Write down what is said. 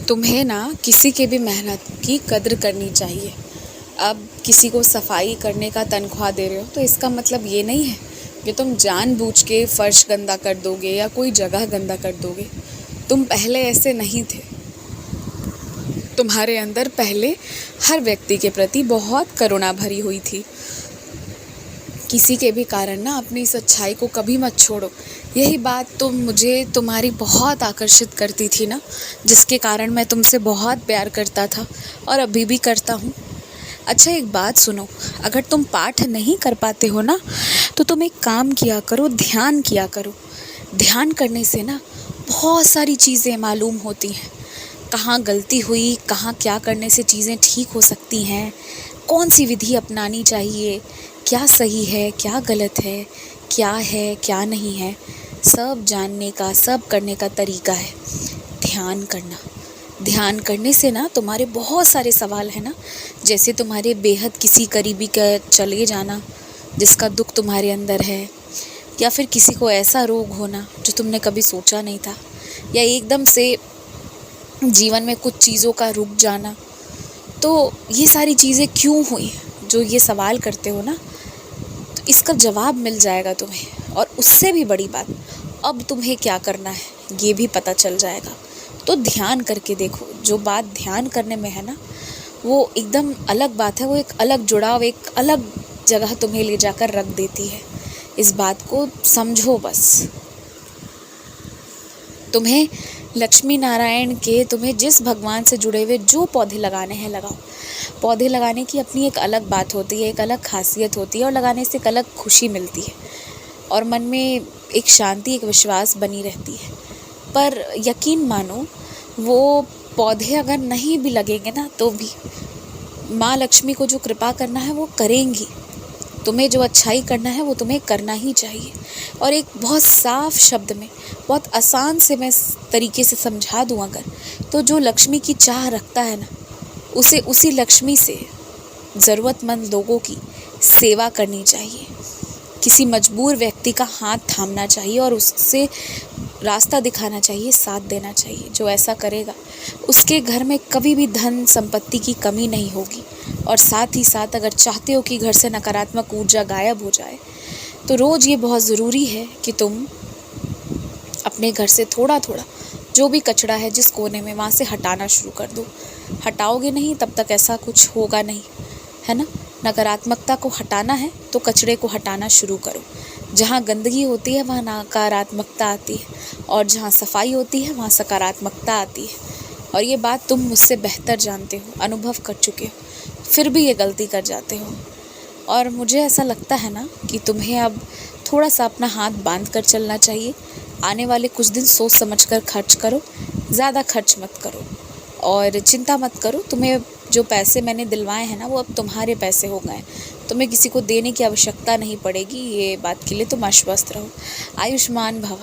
तुम्हें ना किसी के भी मेहनत की कद्र करनी चाहिए। अब किसी को सफाई करने का तनख्वाह दे रहे हो तो इसका मतलब ये नहीं है कि तुम जानबूझ के फर्श गंदा कर दोगे या कोई जगह गंदा कर दोगे। तुम पहले ऐसे नहीं थे। तुम्हारे अंदर पहले हर व्यक्ति के प्रति बहुत करुणा भरी हुई थी। किसी के भी कारण ना अपनी इस अच्छाई को कभी मत छोड़ो। यही बात तो मुझे तुम्हारी बहुत आकर्षित करती थी ना, जिसके कारण मैं तुमसे बहुत प्यार करता था और अभी भी करता हूँ। अच्छा, एक बात सुनो, अगर तुम पाठ नहीं कर पाते हो ना तो तुम एक काम किया करो, ध्यान किया करो। ध्यान करने से ना बहुत सारी चीज़ें मालूम होती हैं। कहाँ गलती हुई, कहाँ क्या करने से चीज़ें ठीक हो सकती हैं, कौन सी विधि अपनानी चाहिए, क्या सही है, क्या गलत है, क्या नहीं है, सब जानने का, सब करने का तरीका है ध्यान करना। ध्यान करने से ना तुम्हारे बहुत सारे सवाल हैं ना, जैसे तुम्हारे बेहद किसी करीबी का चले जाना जिसका दुख तुम्हारे अंदर है, या फिर किसी को ऐसा रोग होना जो तुमने कभी सोचा नहीं था, या एकदम से जीवन में कुछ चीज़ों का रुक जाना। तो ये सारी चीज़ें क्यों हुई, जो ये सवाल करते हो ना, तो इसका जवाब मिल जाएगा तुम्हें। और उससे भी बड़ी बात, अब तुम्हें क्या करना है ये भी पता चल जाएगा। तो ध्यान करके देखो। जो बात ध्यान करने में है ना, वो एकदम अलग बात है। वो एक अलग जुड़ाव, एक अलग जगह तुम्हें ले जाकर रख देती है। इस बात को समझो बस। तुम्हें लक्ष्मी नारायण के, तुम्हें जिस भगवान से जुड़े हुए जो पौधे लगाने हैं लगाओ। पौधे लगाने की अपनी एक अलग बात होती है, एक अलग खासियत होती है, और लगाने से एक अलग खुशी मिलती है और मन में एक शांति, एक विश्वास बनी रहती है। पर यकीन मानो, वो पौधे अगर नहीं भी लगेंगे ना तो भी माँ लक्ष्मी को जो कृपा करना है वो करेंगी। तुम्हें जो अच्छाई करना है वो तुम्हें करना ही चाहिए। और एक बहुत साफ शब्द में, बहुत आसान से मैं तरीके से समझा दूँ अगर, तो जो लक्ष्मी की चाह रखता है ना, उसे उसी लक्ष्मी से ज़रूरतमंद लोगों की सेवा करनी चाहिए। किसी मजबूर व्यक्ति का हाथ थामना चाहिए और उससे रास्ता दिखाना चाहिए, साथ देना चाहिए। जो ऐसा करेगा उसके घर में कभी भी धन संपत्ति की कमी नहीं होगी। और साथ ही साथ अगर चाहते हो कि घर से नकारात्मक ऊर्जा गायब हो जाए, तो रोज़ ये बहुत ज़रूरी है कि तुम अपने घर से थोड़ा थोड़ा जो भी कचरा है जिस कोने में, वहाँ से हटाना शुरू कर दो। हटाओगे नहीं तब तक ऐसा कुछ होगा नहीं, है ना। नकारात्मकता को हटाना है तो कचरे को हटाना शुरू करो। जहाँ गंदगी होती है वहाँ नकारात्मकता आती है, और जहाँ सफाई होती है वहाँ सकारात्मकता आती है। और ये बात तुम मुझसे बेहतर जानते हो, अनुभव कर चुके हो, फिर भी ये गलती कर जाते हो। और मुझे ऐसा लगता है ना कि तुम्हें अब थोड़ा सा अपना हाथ बांध कर चलना चाहिए। आने वाले कुछ दिन सोच समझ कर खर्च करो, ज़्यादा खर्च मत करो और चिंता मत करो। तुम्हें जो पैसे मैंने दिलवाए हैं ना, वो अब तुम्हारे पैसे हो गए। तुम्हें किसी को देने की आवश्यकता नहीं पड़ेगी, ये बात के लिए तुम आश्वस्त रहो। आयुष्मान भव।